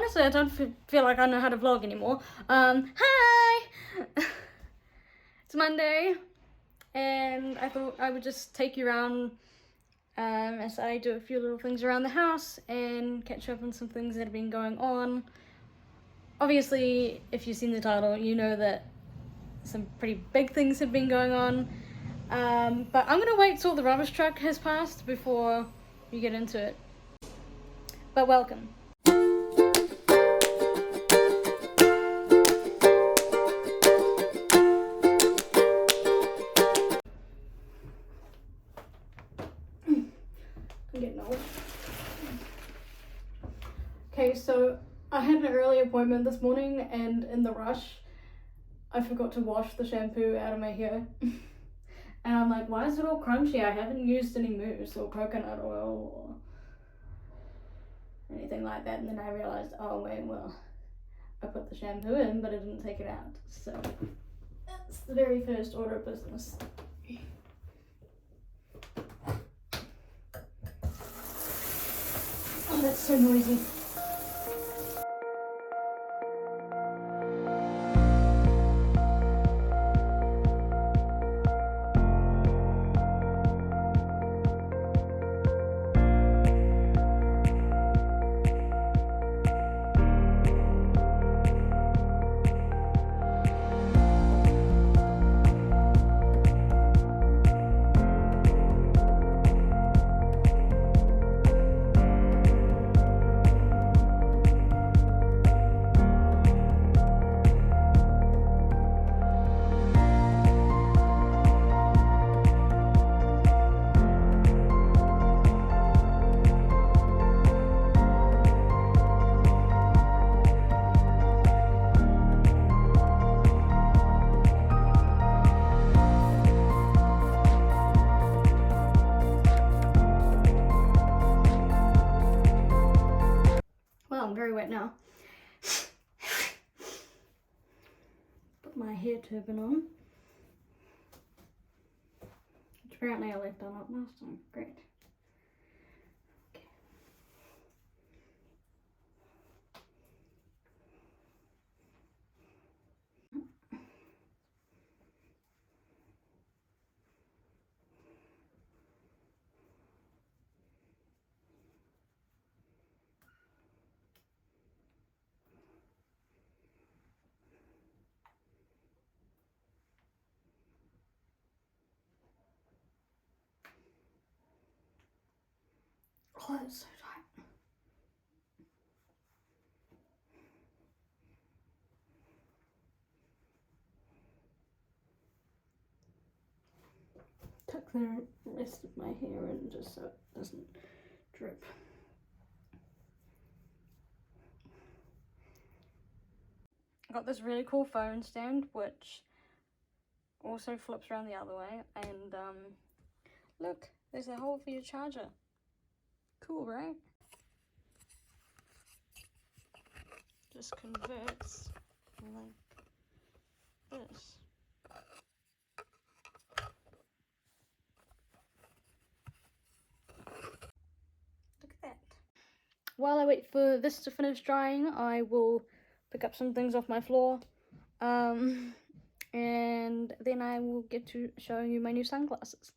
honestly, I don't feel like I know how to vlog anymore. Hi! It's Monday, and I thought I would just take you around as I do a few little things around the house and catch up on some things that have been going on. Obviously, if you've seen the title, you know that some pretty big things have been going on. But I'm gonna wait till the rubbish truck has passed before we get into it. But welcome. I'm getting old. Okay, so I had an early appointment this morning, and in the rush, I forgot to wash the shampoo out of my hair. And I'm like, why is it all crunchy? I haven't used any mousse or coconut oil or anything like that. And then I realized, oh wait, well, I put the shampoo in, but I didn't take it out. So that's the very first order of business. Oh, that's so noisy. I'm very wet now. Put my hair turban on, which apparently I left on last time. Great. Okay. Oh, it's so tight. Tuck the rest of my hair in just so it doesn't drip. I got this really cool phone stand which also flips around the other way, and look, there's a hole for your charger. Cool, right? Just converts like this. Look at that. While I wait for this to finish drying, I will pick up some things off my floor. And then I will get to showing you my new sunglasses.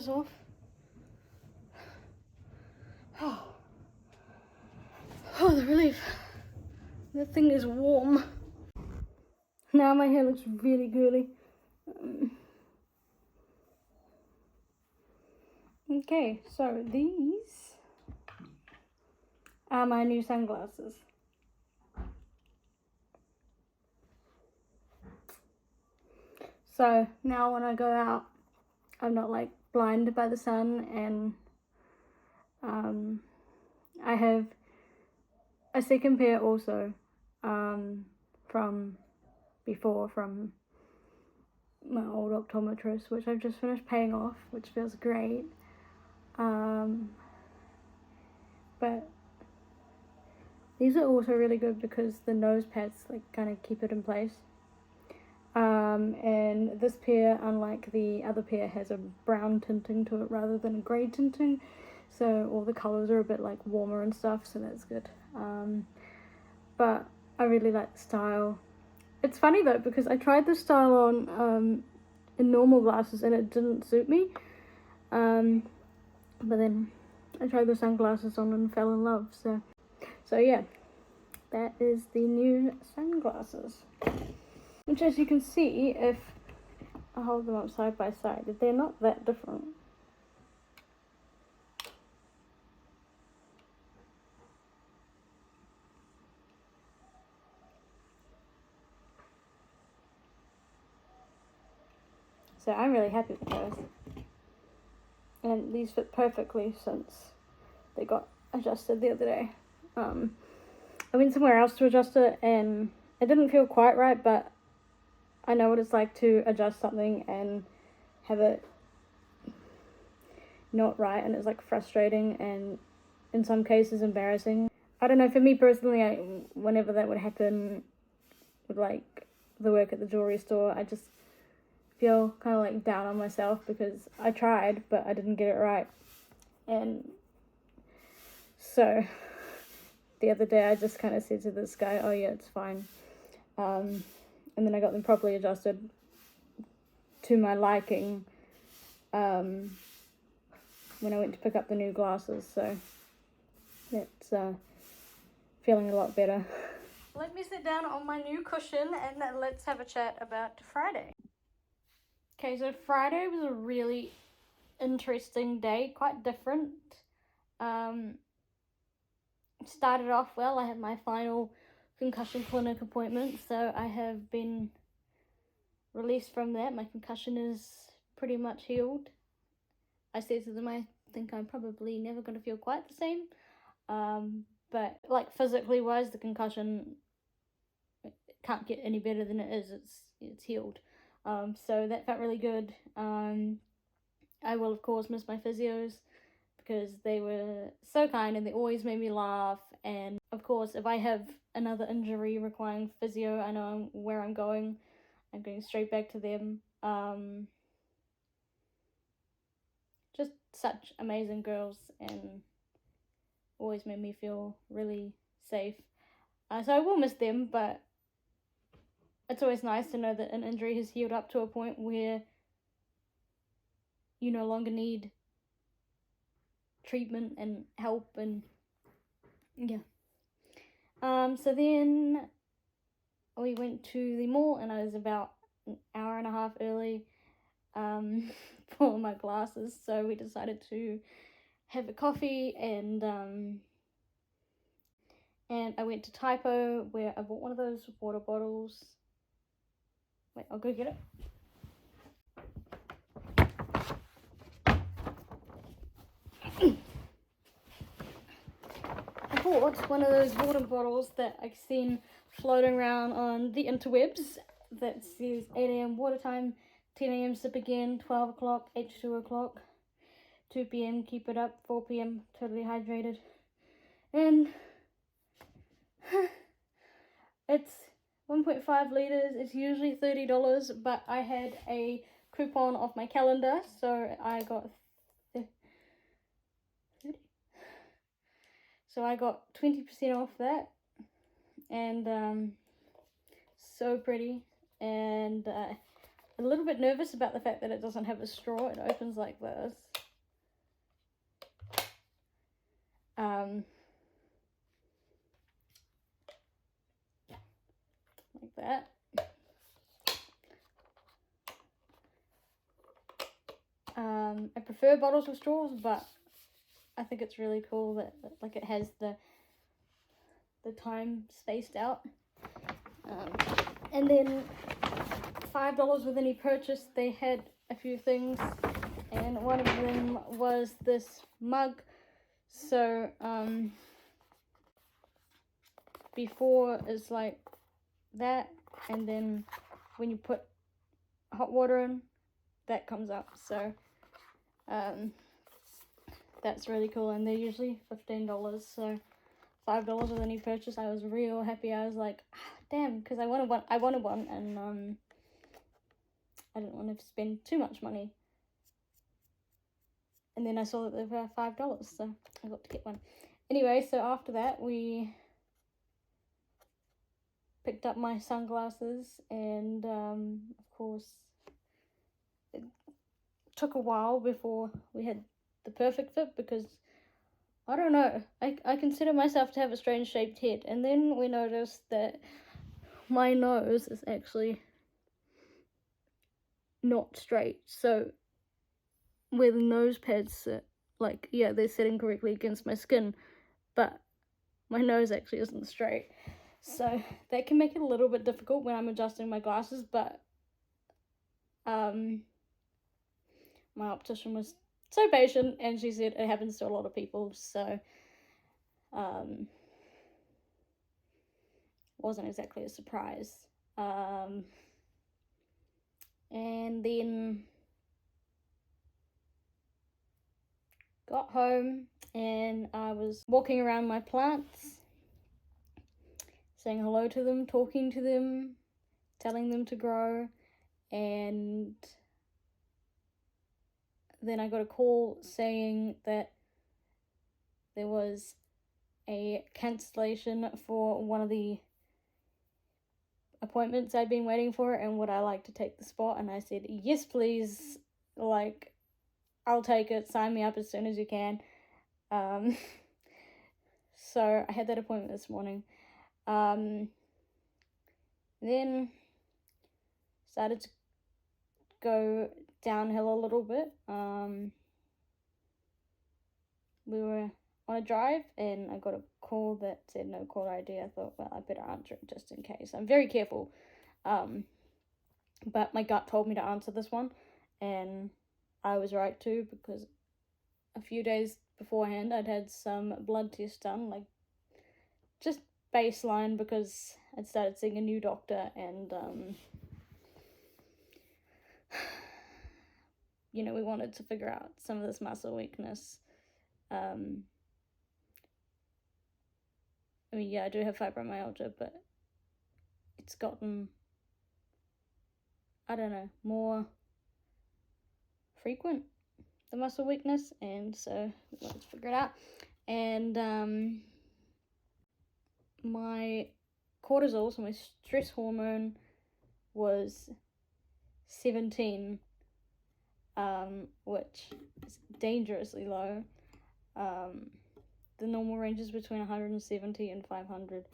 this off. Oh, the relief. That thing is warm. Now my hair looks really girly. Okay, so these are my new sunglasses. So now when I go out, I'm not like blinded by the sun, and I have a second pair also from before, from my old optometrist, which I've just finished paying off, which feels great. But these are also really good because the nose pads like kind of keep it in place. And this pair, unlike the other pair, has a brown tinting to it rather than a grey tinting, so all the colours are a bit like warmer and stuff, so that's good. But I really like the style. It's funny though, because I tried this style on in normal glasses and it didn't suit me, but then I tried the sunglasses on and fell in love. So yeah, that is the new sunglasses, which, as you can see, if I hold them up side by side, they're not that different. So I'm really happy with those. And these fit perfectly since they got adjusted the other day. I went somewhere else to adjust it and it didn't feel quite right, but I know what it's like to adjust something and have it not right, and it's like frustrating and in some cases embarrassing. I don't know, for me personally, whenever that would happen with like the work at the jewelry store, I just feel kind of like down on myself because I tried but I didn't get it right. And so the other day I just kind of said to this guy, oh yeah, it's fine. And then I got them properly adjusted to my liking when I went to pick up the new glasses, so it's feeling a lot better. Let me sit down on my new cushion and let's have a chat about Friday. Okay, so Friday was a really interesting day, quite different. Started off well. I had my final concussion clinic appointment, so I have been released from that. My concussion is pretty much healed. I said to them, I think I'm probably never going to feel quite the same, but like physically wise, the concussion can't get any better than it is. It's healed. So that felt really good. I will of course miss my physios because they were so kind and they always made me laugh. And of course, if I have another injury requiring physio, I know where I'm going. I'm going straight back to them. Just such amazing girls and always made me feel really safe. So I will miss them, but it's always nice to know that an injury has healed up to a point where you no longer need treatment and help, and yeah. So then we went to the mall and I was about an hour and a half early for my glasses, so we decided to have a coffee, and I went to Typo where I bought one of those water bottles. Wait, I'll go get it. I bought one of those water bottles that I've seen floating around on the interwebs that says 8 a.m. water time, 10 a.m. sip again, 12 o'clock, H2 o'clock, 2 p.m. keep it up, 4 p.m. totally hydrated. And it's 1.5 liters. It's usually $30, but I had a coupon off my calendar, so I got 30. So I got 20% off that, and so pretty, and a little bit nervous about the fact that it doesn't have a straw. It opens like this. that, I prefer bottles with straws, but I think it's really cool that like it has the time spaced out. And then $5 with any purchase, they had a few things, and one of them was this mug. So before is like that, and then when you put hot water in, that comes up. So that's really cool, and they're usually $15, so $5 with any purchase. I was real happy. I was like, damn, because I wanted one, and I didn't want to spend too much money. And then I saw that they were $5, so I got to get one. Anyway, so after that, we picked up my sunglasses, and of course, it took a while before we had the perfect fit, because I don't know, I consider myself to have a strange shaped head, and then we noticed that my nose is actually not straight. So where the nose pads sit, like, yeah, they're sitting correctly against my skin, but my nose actually isn't straight. So that can make it a little bit difficult when I'm adjusting my glasses, but my optician was so patient, and she said it happens to a lot of people, so wasn't exactly a surprise. And then got home, and I was walking around my plants, saying hello to them, talking to them, telling them to grow, and then I got a call saying that there was a cancellation for one of the appointments I'd been waiting for, and would I like to take the spot? And I said, yes, please, like, I'll take it, sign me up as soon as you can. So I had that appointment this morning. Then started to go downhill a little bit. We were on a drive, and I got a call that said no caller ID. I thought, well, I better answer it just in case. I'm very careful. But my gut told me to answer this one, and I was right too, because a few days beforehand I'd had some blood tests done, like just baseline, because I'd started seeing a new doctor, and you know, we wanted to figure out some of this muscle weakness. I mean, yeah, I do have fibromyalgia, but it's gotten, I don't know, more frequent, the muscle weakness, and so let's figure it out. And my cortisol, so my stress hormone, was 17, which is dangerously low. The normal range is between 170 and 500.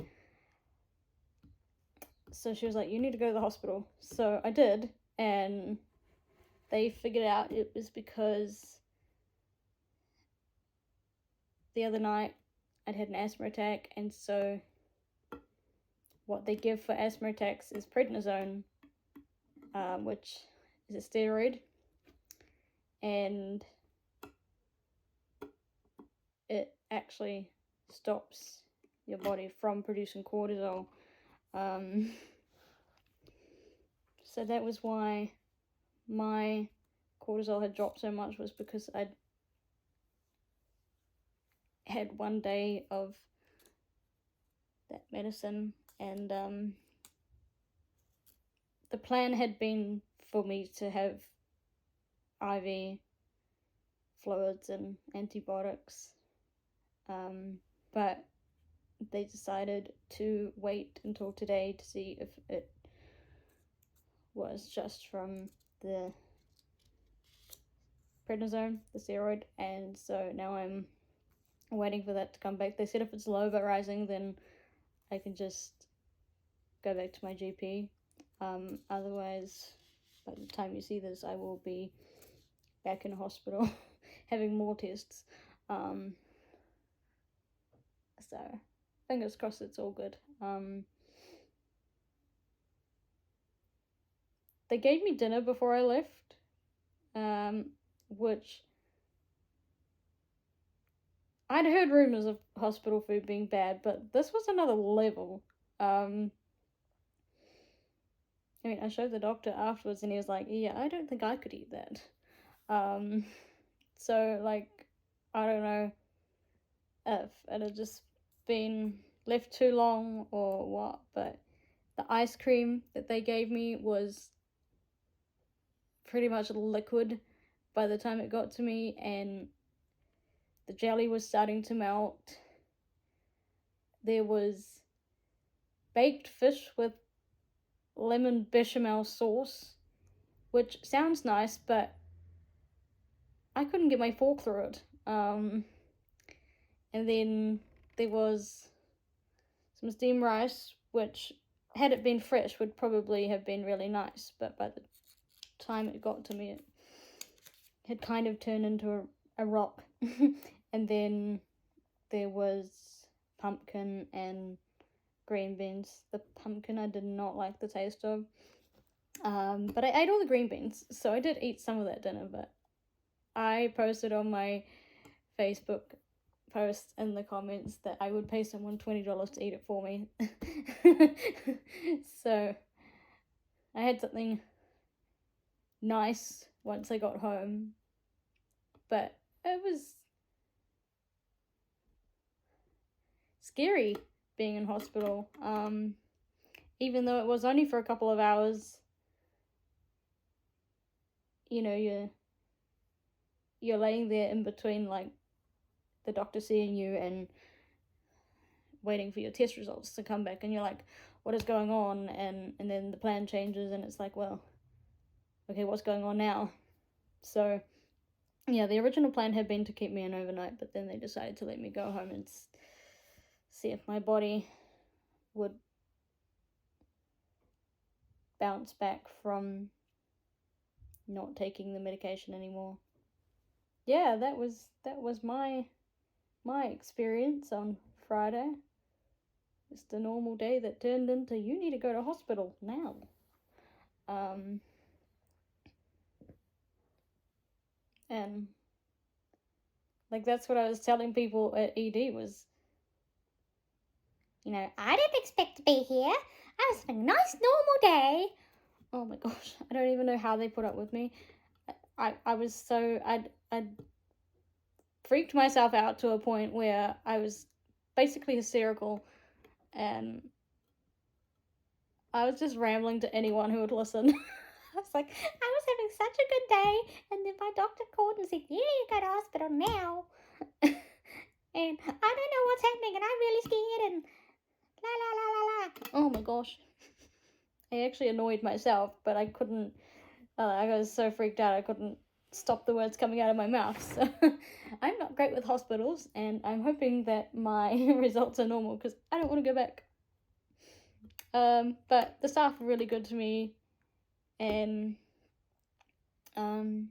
So she was like, you need to go to the hospital. So I did, and they figured out it was because the other night I'd had an asthma attack, and so what they give for asthma attacks is prednisone, which is a steroid, and it actually stops your body from producing cortisol. So that was why my cortisol had dropped so much, was because I'd had one day of that medicine, and the plan had been for me to have IV fluids and antibiotics, but they decided to wait until today to see if it was just from the prednisone, the steroid, and so now I'm waiting for that to come back. They said if it's low but rising, then I can just go back to my GP. Otherwise, by the time you see this, I will be back in hospital having more tests. So fingers crossed it's all good. They gave me dinner before I left, which I'd heard rumors of hospital food being bad, but this was another level. I mean, I showed the doctor afterwards and he was like, yeah, I don't think I could eat that. So, like, I don't know if it had just been left too long or what, but the ice cream that they gave me was pretty much liquid by the time it got to me, and the jelly was starting to melt. There was baked fish with lemon bechamel sauce, which sounds nice, but I couldn't get my fork through it. And then there was some steamed rice, which, had it been fresh, would probably have been really nice, but by the time it got to me, it had kind of turned into a rock. And then there was pumpkin and green beans. The pumpkin I did not like the taste of, but I ate all the green beans, so I did eat some of that dinner. But I posted on my Facebook post in the comments that I would pay someone $20 to eat it for me. So I had something nice once I got home, but it was scary being in hospital. Even though it was only for a couple of hours, you know, you're laying there in between, like, the doctor seeing you and waiting for your test results to come back, and you're like, what is going on? And then the plan changes, and it's like, well, okay, what's going on now? So yeah, the original plan had been to keep me in overnight, but then they decided to let me go home and see if my body would bounce back from not taking the medication anymore. Yeah, that was my experience on Friday. Just a normal day that turned into, you need to go to hospital now. And like, that's what I was telling people at ED was, you know, I didn't expect to be here. I was having a nice normal day. Oh my gosh, I don't even know how they put up with me. I was so, I'd freaked myself out to a point where I was basically hysterical, and I was just rambling to anyone who would listen. I was like, I was having such a good day, and then my doctor called and said, you need to go to hospital now. And I don't know what's happening, and I'm really scared, and la la la la la. Oh my gosh. I actually annoyed myself, but I couldn't, I was so freaked out I couldn't stop the words coming out of my mouth. So I'm not great with hospitals, and I'm hoping that my results are normal, because I don't want to go back. But the staff were really good to me, and even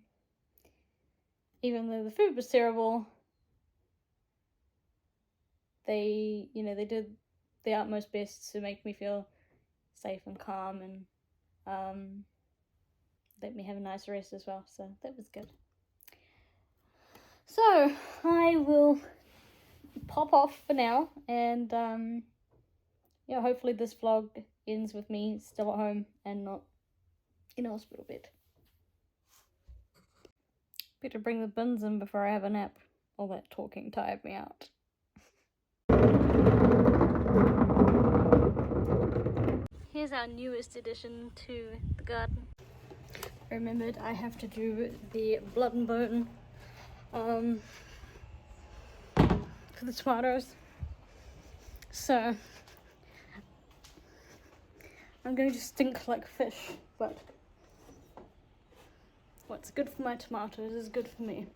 though the food was terrible, they did their utmost best to make me feel safe and calm, and let me have a nice rest as well, so that was good. So I will pop off for now, and yeah, hopefully this vlog ends with me still at home and not in a hospital bed. Better bring the bins in before I have a nap. All that talking tired me out. Here's our newest addition to the garden. I remembered I have to do the blood and bone for the tomatoes. So I'm going to stink like fish, but what's good for my tomatoes is good for me.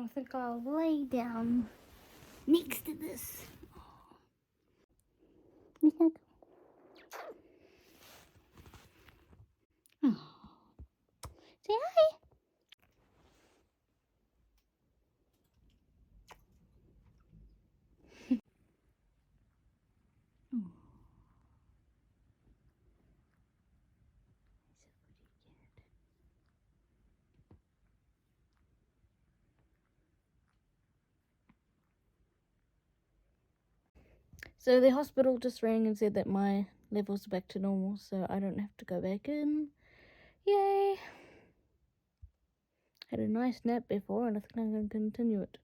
I think I'll lay down next to this. Oh. Say hi. Oh. So the hospital just rang and said that my levels are back to normal, so I don't have to go back in. Yay! Had a nice nap before, and I think I'm going to continue it.